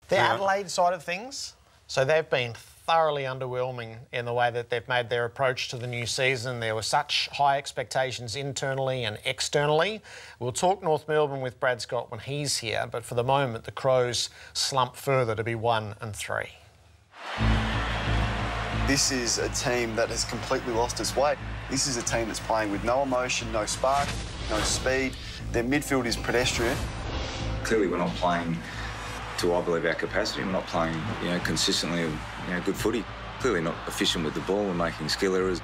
The Adelaide side of things, so they've been thoroughly underwhelming in the way that they've made their approach to the new season. There were such high expectations internally and externally. We'll talk North Melbourne with Brad Scott when he's here, but for the moment, the Crows slump further to be 1 and 3. This is a team that has completely lost its way. This is a team that's playing with no emotion, no spark, no speed. Their midfield is pedestrian. Clearly, we're not playing to, I believe, our capacity. We're not playing, consistently, good footy. Clearly not efficient with the ball. We're making skill errors.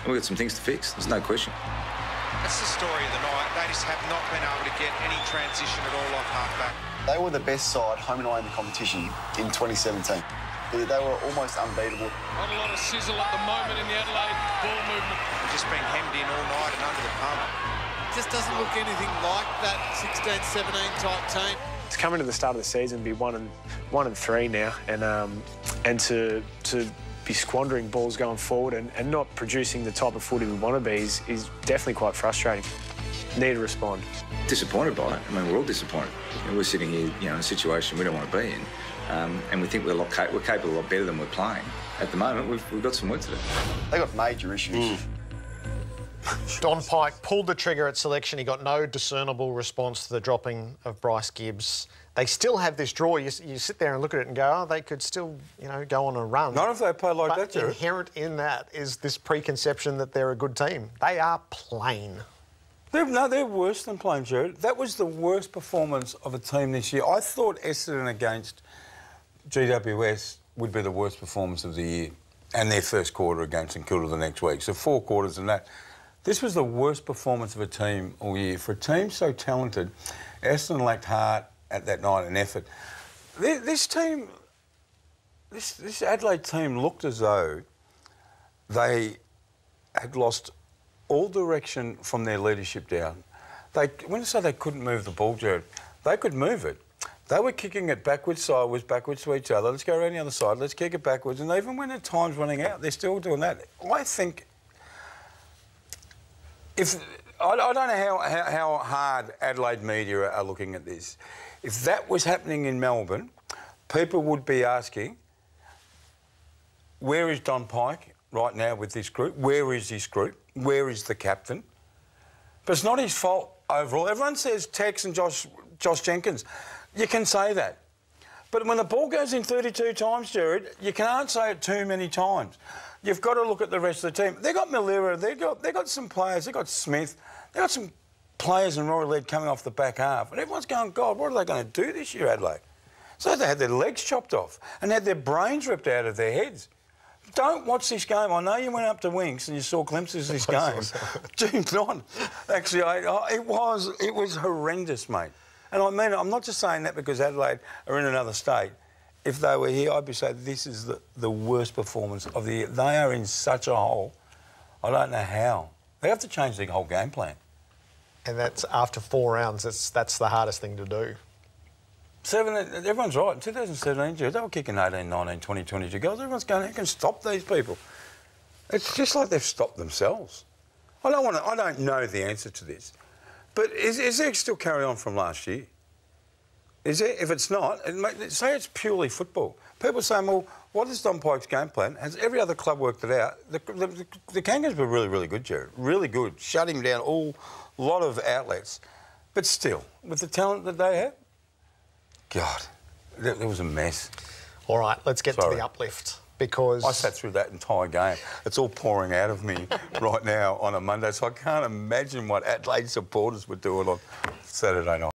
We've got some things to fix. There's no question. That's the story of the night. They just have not been able to get any transition at all off half-back. They were the best side, home and away in the competition in 2017. They were almost unbeatable. Not a lot of sizzle at the moment in the Adelaide ball movement. They've just been hemmed in all night and under the pump. Just doesn't look anything like that 16-17 type team. It's coming to the start of the season, be 1 and 3 now, and to be squandering balls going forward and not producing the type of footy we want to be is definitely quite frustrating. Need to respond. Disappointed by it. I mean, we're all disappointed. We're sitting here, in a situation we don't want to be in, and we think we're capable a lot better than we're playing. At the moment, we've got some work to do. They got major issues. Don Pyke pulled the trigger at selection. He got no discernible response to the dropping of Bryce Gibbs. They still have this draw. You sit there and look at it and go, oh, they could still, go on a run. Not if they play like that, Jared. Inherent in that is this preconception that they're a good team. They are plain. They're worse than plain, Jared. That was the worst performance of a team this year. I thought Essendon against GWS would be the worst performance of the year, and their first quarter against St Kilda the next week. So 4 quarters and that. This was the worst performance of a team all year. For a team so talented, Essendon lacked heart at that night and effort. This Adelaide team looked as though they had lost all direction from their leadership down. When I say they couldn't move the ball, Jared, they could move it. They were kicking it backwards, sideways, backwards to each other. Let's go around the other side, let's kick it backwards. And even when their time's running out, they're still doing that. I think... I don't know how hard Adelaide media are looking at this. If that was happening in Melbourne, people would be asking, where is Don Pyke right now with this group? Where is this group? Where is the captain? But it's not his fault overall. Everyone says Tex and Josh Jenkins. You can say that. But when the ball goes in 32 times, Jared, you can't say it too many times. You've got to look at the rest of the team. They've got Malira, they've got some players, they've got Smith, they've got some players in Rory Lead coming off the back half. And everyone's going, God, what are they going to do this year, Adelaide? So they had their legs chopped off and had their brains ripped out of their heads. Don't watch this game. I know you went up to Winks and you saw glimpses of this game. Do not. Actually, it was horrendous, mate. And I mean, I'm not just saying that because Adelaide are in another state. If they were here, I'd be saying this is the worst performance of the year. They are in such a hole. I don't know how. They have to change their whole game plan. And that's after 4 rounds. That's the hardest thing to do. Everyone's right. In 2017, they were kicking 18, 19, 20, 22 goals. Everyone's going, who can stop these people? It's just like they've stopped themselves. I don't know the answer to this. But is there still carry on from last year? Is there? If it's not, say it's purely football. People say, well, what is Don Pyke's game plan? Has every other club worked it out? The Kangaroos were really, really good, Jared. Really good. Shut him down a lot of outlets. But still, with the talent that they have, God, that was a mess. All right, let's get to the uplift. Because I sat through that entire game. It's all pouring out of me right now on a Monday, so I can't imagine what Adelaide supporters were doing on Saturday night.